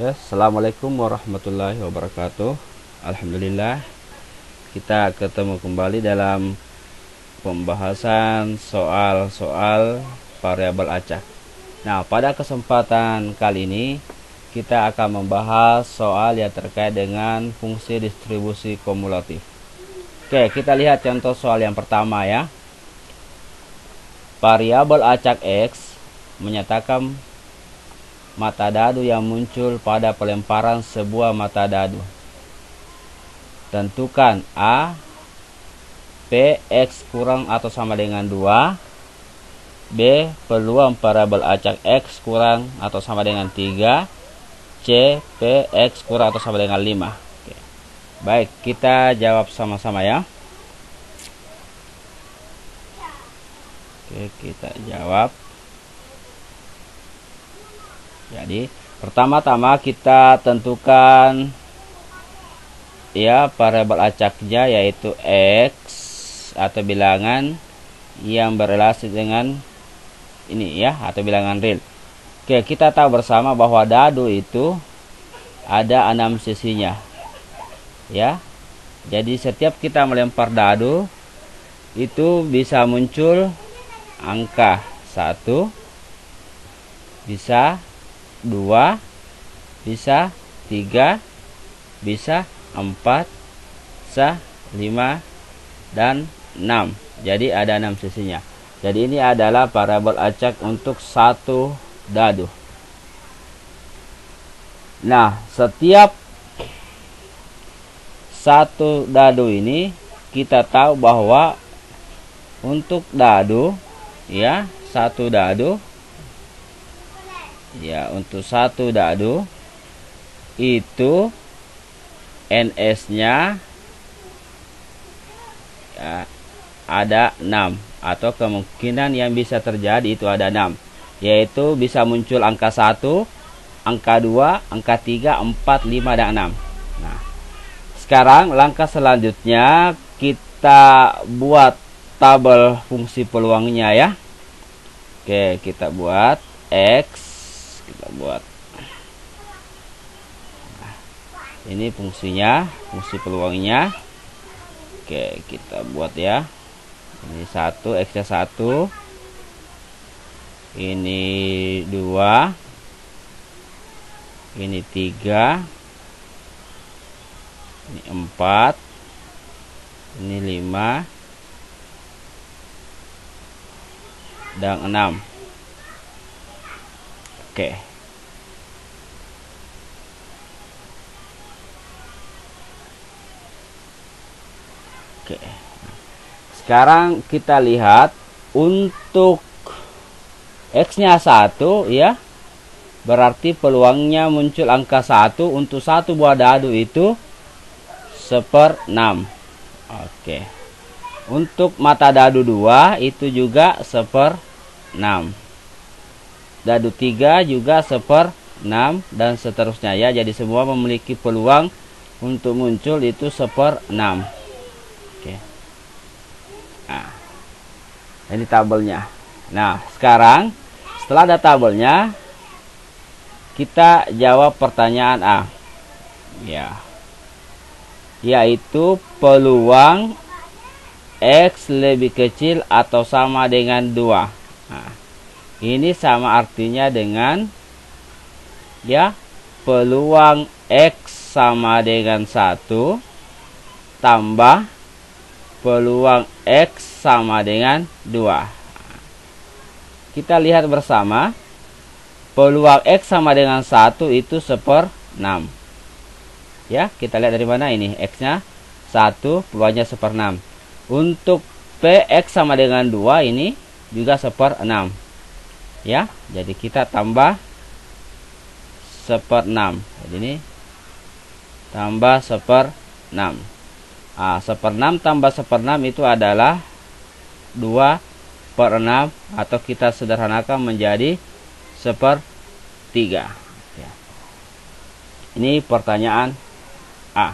Assalamualaikum warahmatullahi wabarakatuh. Alhamdulillah, kita ketemu kembali dalam pembahasan soal-soal variabel acak. Nah, pada kesempatan kali ini kita akan membahas soal yang terkait dengan fungsi distribusi kumulatif. Oke, kita lihat contoh soal yang pertama ya. Variabel acak X menyatakan mata dadu yang muncul pada pelemparan sebuah mata dadu. Tentukan A, P, X kurang atau sama dengan 2. B, peluang variabel acak X kurang atau sama dengan 3. C, P, X kurang atau sama dengan 5. Oke. Baik, kita jawab sama-sama ya. Oke, kita jawab. Jadi pertama-tama kita tentukan ya variabel acaknya, yaitu X atau bilangan yang berrelasi dengan ini ya, atau bilangan real. Oke, kita tahu bersama bahwa dadu itu ada 6 sisinya ya. Jadi setiap kita melempar dadu itu bisa muncul angka 1, bisa 2, bisa 3, bisa 4, bisa 5, dan 6. Jadi ada 6 sisinya. Jadi ini adalah variabel acak untuk satu dadu. Nah, setiap satu dadu ini kita tahu bahwa untuk dadu ya, satu dadu ya, untuk satu dadu itu NS-nya ya, ada 6, atau kemungkinan yang bisa terjadi itu ada 6, yaitu bisa muncul angka 1, angka 2, angka 3, 4, 5, dan 6. Nah, sekarang langkah selanjutnya kita buat tabel fungsi peluangnya ya. Oke, kita buat X, kita buat ini fungsinya, fungsi peluangnya. Oke, kita buat ya. Ini 1, X nya 1, ini 2, ini 3, ini 4, ini 5, dan 6. Oke. Oke. Sekarang kita lihat untuk X-nya 1 ya. Berarti peluangnya muncul angka 1 untuk satu buah dadu itu 1/6. Oke. Untuk mata dadu 2 itu juga 1/6. Dadu 3 juga 1/6, dan seterusnya ya. Jadi semua memiliki peluang untuk muncul itu 1/6. Oke. Nah, ini tabelnya. Nah, sekarang setelah ada tabelnya, kita jawab pertanyaan A ya, yaitu peluang X lebih kecil atau sama dengan 2. Nah, ini sama artinya dengan ya, peluang X sama dengan 1 tambah peluang X sama dengan 2. Kita lihat bersama, peluang X sama dengan 1 itu 1/6 ya. Kita lihat dari mana ini, X nya 1, peluangnya 1/6. Untuk PX sama dengan 2 ini juga 1/6 ya. Jadi kita tambah 1/6. Jadi ini tambah 1/6. Nah, 1/6 tambah 1/6 itu adalah 2/6, atau kita sederhanakan menjadi 1/3 ya. Ini pertanyaan A.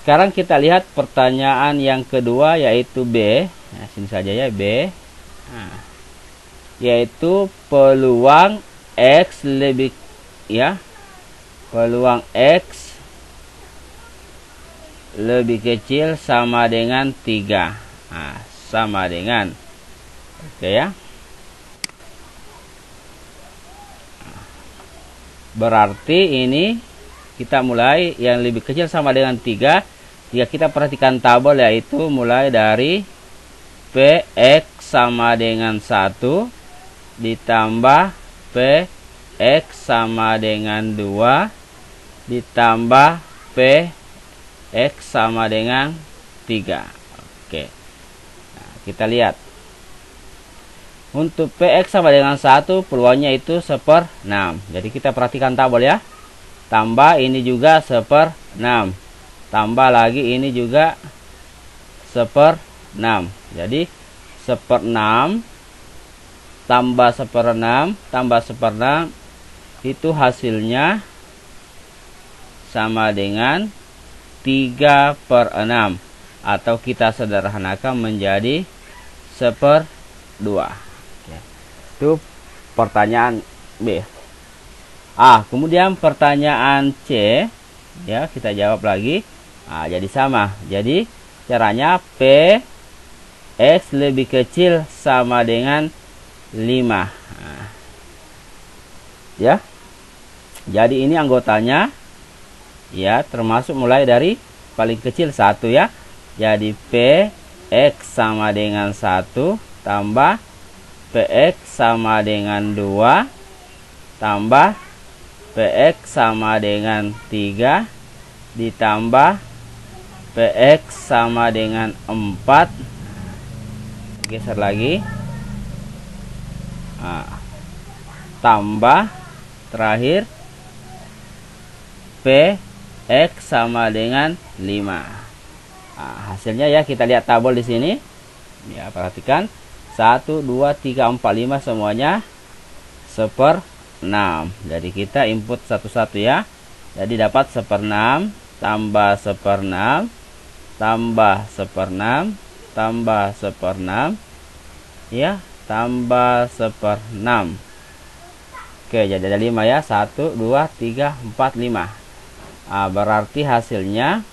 Sekarang kita lihat pertanyaan yang kedua, yaitu B. Nah, sini saja ya, B. Nah, yaitu peluang X lebih ya, peluang X lebih kecil sama dengan 3. Nah, sama dengan. Oke ya. Berarti ini kita mulai yang lebih kecil sama dengan 3. Jika kita perhatikan tabel, yaitu mulai dari Px sama dengan 1 ditambah Px sama dengan 2 ditambah Px sama dengan 3. Oke. Nah, kita lihat. Untuk Px sama dengan 1, peluangnya itu 1/6. Jadi kita perhatikan tabel ya. Tambah ini juga 1/6. Tambah lagi ini juga 1/6. Jadi 1/6 tambah 1/6 tambah 1/6 itu hasilnya sama dengan 3/6, atau kita sederhanakan menjadi 1/2. Itu pertanyaan B. Kemudian pertanyaan C ya, kita jawab lagi. Jadi sama. Jadi caranya Px lebih kecil sama dengan 5. Ya. Jadi ini anggotanya ya, termasuk mulai dari paling kecil 1 ya. Jadi Px sama dengan 1 tambah Px sama dengan 2 tambah Px sama dengan 3 ditambah Px sama dengan 4. Geser lagi. Tambah terakhir Px sama dengan 5. Hasilnya ya, kita lihat tabel di sini. Ya, perhatikan. 1, 2, 3, 4, 5 semuanya 1/6. Jadi kita input satu-satu ya. Jadi dapat 1/6 tambah 1/6 tambah 1/6 tambah 1/6 ya, tambah 1/6. Oke, jadi ada 5 ya. 1, 2, 3, 4, 5. Berarti hasilnya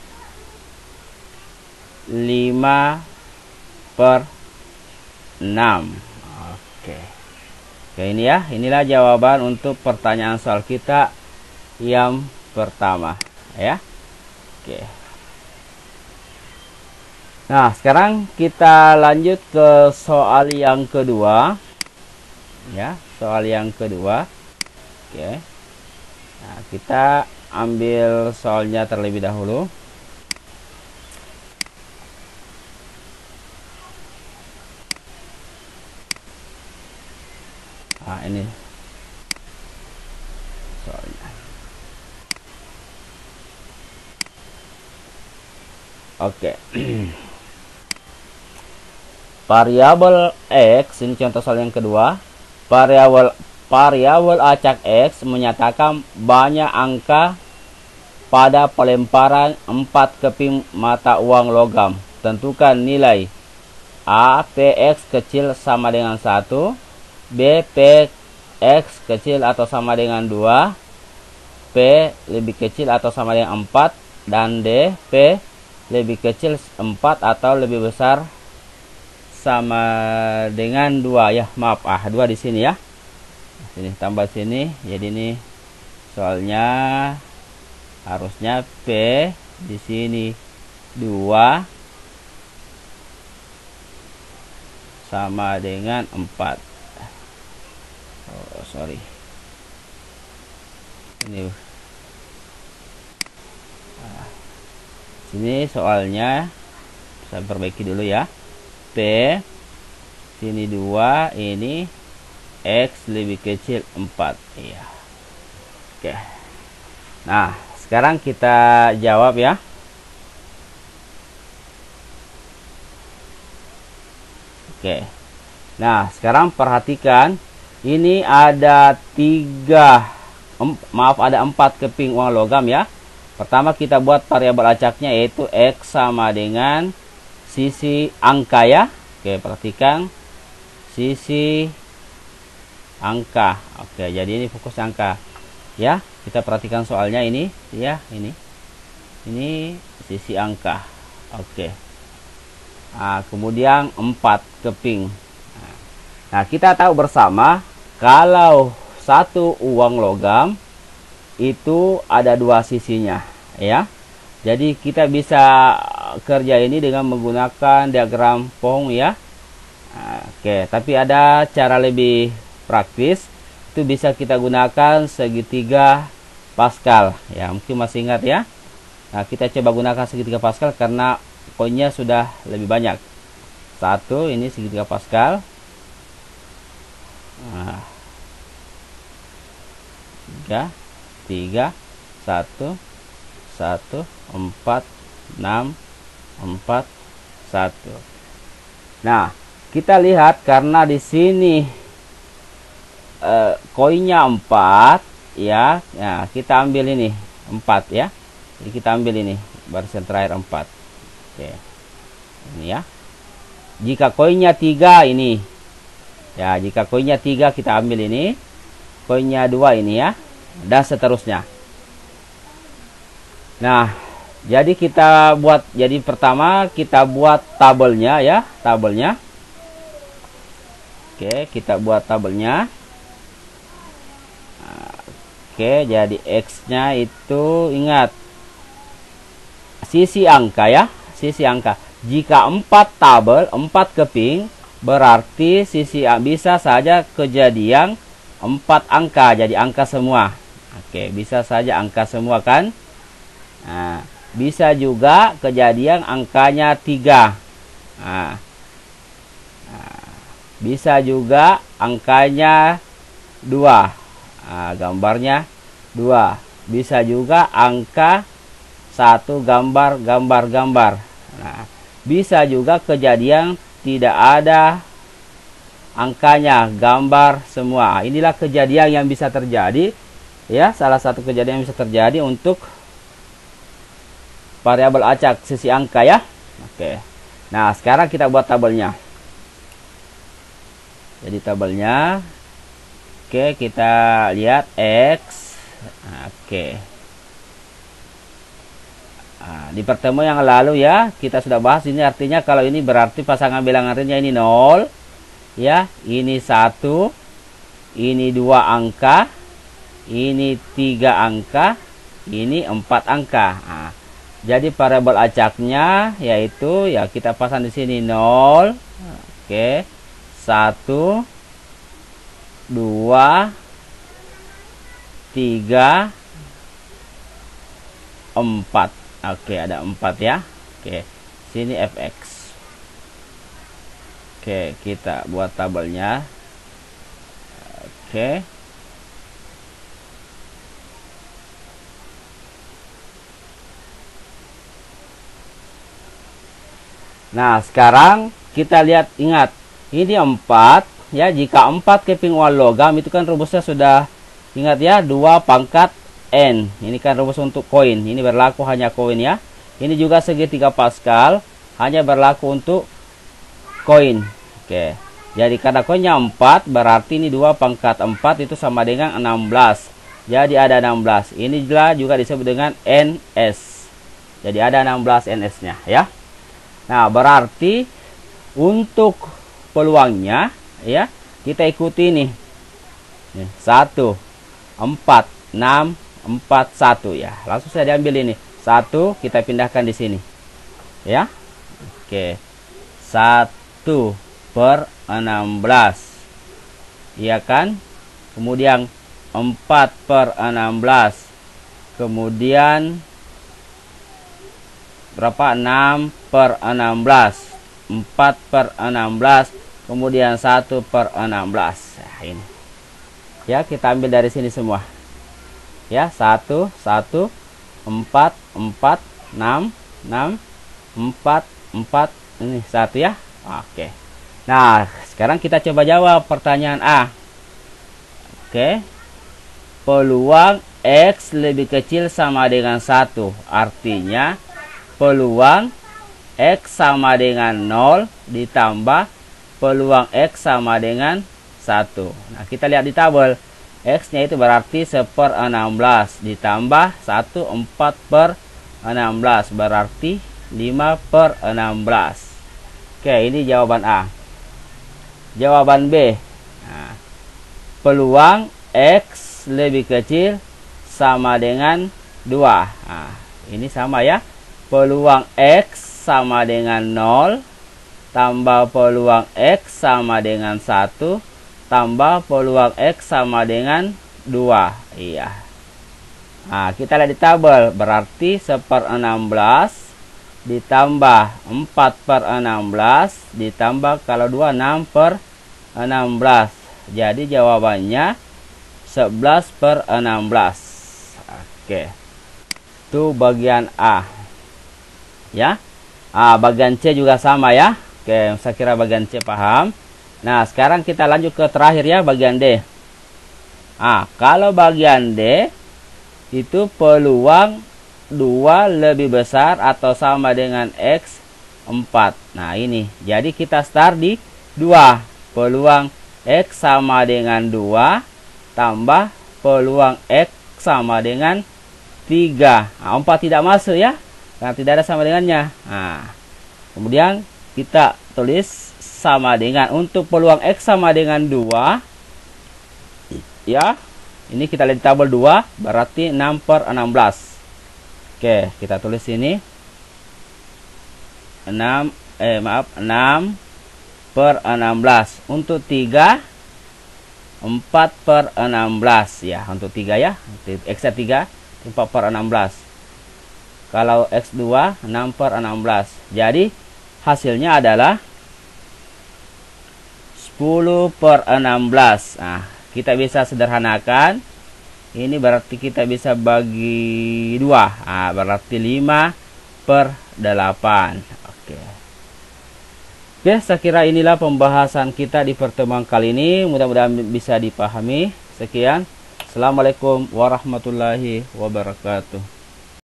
5/6. Oke, ini ya. Inilah jawaban untuk pertanyaan soal kita yang pertama ya. Oke. Nah, sekarang kita lanjut ke soal yang kedua. Ya, soal yang kedua. Oke. Nah, kita ambil soalnya terlebih dahulu. Ini soalnya. Oke. Variabel X, ini contoh soal yang kedua. Variabel acak X menyatakan banyak angka pada pelemparan 4 keping mata uang logam. Tentukan nilai A. Px kecil sama dengan 1, B. Px kecil atau sama dengan 2, P lebih kecil atau sama dengan 4, dan D. P lebih kecil 4 atau lebih besar sama dengan 2 ya. Maaf, 2 di sini ya. Sini tambah sini. Jadi ini soalnya harusnya P di sini 2 sama dengan 4. Sorry. Ini sini soalnya saya perbaiki dulu ya. P sini 2, ini X lebih kecil 4. Iya. Oke. Nah, sekarang kita jawab ya. Oke. Nah, sekarang perhatikan. Ini ada 4 keping uang logam ya. Pertama kita buat variabel acaknya, yaitu X sama dengan sisi angka ya. Oke, perhatikan sisi angka. Oke, jadi ini fokus angka. Ya, kita perhatikan soalnya ini ya, ini sisi angka. Oke. Nah, kemudian 4 keping. Nah, kita tahu bersama kalau satu uang logam itu ada 2 sisinya ya. Jadi kita bisa kerja ini dengan menggunakan diagram Pound ya. Oke, tapi ada cara lebih praktis. Itu bisa kita gunakan segitiga Pascal ya, mungkin masih ingat ya. Nah, kita coba gunakan segitiga Pascal karena koinnya sudah lebih banyak. 1 ini segitiga Pascal. Nah, 3 1 1 4 6 4 1. Nah, kita lihat karena di sini koinnya 4 ya. Nah, kita ambil ini 4 ya. Jadi kita ambil ini barisan terakhir 4. Oke. Ini ya. Jika koinnya 3 ini. Ya, jika koinnya 3 kita ambil ini. Koinnya 2 ini ya. Dan seterusnya. Nah, jadi kita buat, jadi pertama kita buat tabelnya ya, tabelnya. Oke, kita buat tabelnya. Oke, jadi X-nya itu ingat sisi angka ya, sisi angka. Jika 4 tabel, 4 keping, berarti sisi bisa saja kejadian 4 angka, jadi angka semua. Oke, bisa saja angka semua kan? Nah, bisa juga kejadian angkanya 3. Bisa juga angkanya 2. Gambarnya 2. Bisa juga angka 1 gambar. Nah, bisa juga kejadian tidak ada angkanya, gambar semua. Inilah kejadian yang bisa terjadi ya, salah satu kejadian yang bisa terjadi untuk variabel acak sisi angka ya. Oke. Nah, sekarang kita buat tabelnya. Jadi tabelnya, oke, kita lihat X. Oke. Nah, di pertemuan yang lalu ya, kita sudah bahas ini, artinya kalau ini berarti pasangan bilangan realnya ini 0 ya, ini 1, ini 2 angka, ini 3 angka, ini 4 angka. Nah, jadi variabel acaknya yaitu ya kita pasang di sini 0. Oke. 1 2 3 4. Oke, ada 4 ya. Oke. Sini fx. Oke, kita buat tabelnya. Oke. Nah, sekarang kita lihat, ingat, ini 4 ya. Jika 4 keping uang logam itu kan rumusnya sudah ingat ya, 2 pangkat N. Ini kan rumus untuk koin. Ini berlaku hanya koin ya. Ini juga segitiga Pascal, hanya berlaku untuk koin. Oke. Jadi karena koinnya 4, berarti ini 2 pangkat 4 itu sama dengan 16. Jadi ada 16. Ini juga disebut dengan NS. Jadi ada 16 NS-nya ya. Nah, berarti untuk peluangnya ya, kita ikuti nih. 1 4 6 4 1 ya. Langsung saya diambil ini. 1 kita pindahkan di sini. Ya. Oke. 1 per 16. Iya kan? Kemudian 4 per 16. Kemudian berapa? 6 per 16. 4 per 16. Kemudian 1 per 16. Nah, ini. Ya, kita ambil dari sini semua. Ya, 1 1 4 4 6 6 4 4 ini 1 ya. Oke. Nah, sekarang kita coba jawab pertanyaan A. Oke. Peluang X lebih kecil sama dengan 1. Artinya peluang X sama dengan 0 ditambah peluang X sama dengan 1. Nah, kita lihat di tabel. X-nya itu berarti 1/16 ditambah 1 4/16 berarti 5/16. Oke, ini jawaban A. Jawaban B. Nah, peluang X lebih kecil sama dengan 2. Nah, ini sama ya. Peluang X sama dengan 0 tambah peluang X sama dengan 1 tambah peluang X sama dengan 2. Iya. Nah, kita lihat di tabel. Berarti 1/16 ditambah 4/16 ditambah kalau 2 6/16. Jadi jawabannya 11/16. Oke. Itu bagian A. Ya. Bagian C juga sama ya. Oke, saya kira bagian C paham. Nah, sekarang kita lanjut ke terakhir ya, bagian D. Kalau bagian D itu peluang 2 lebih besar atau sama dengan X 4. Nah, ini. Jadi kita start di 2. Peluang X sama dengan 2 tambah peluang X sama dengan 3. 4 tidak masuk ya, karena tidak ada sama dengannya. Kemudian kita tulis sama dengan, untuk peluang X sama dengan 2 ya, ini kita lihat di tabel 2 berarti 6/16. Oke, kita tulis ini 6/16. Untuk 3 4/16 ya, untuk 3 ya, X 3 4/16. Kalau X2 6/16. Jadi hasilnya adalah 10/16. Nah, kita bisa sederhanakan. Ini berarti kita bisa bagi 2. Berarti 5/8. Oke, saya kira inilah pembahasan kita di pertemuan kali ini. Mudah-mudahan bisa dipahami. Sekian. Assalamualaikum warahmatullahi wabarakatuh.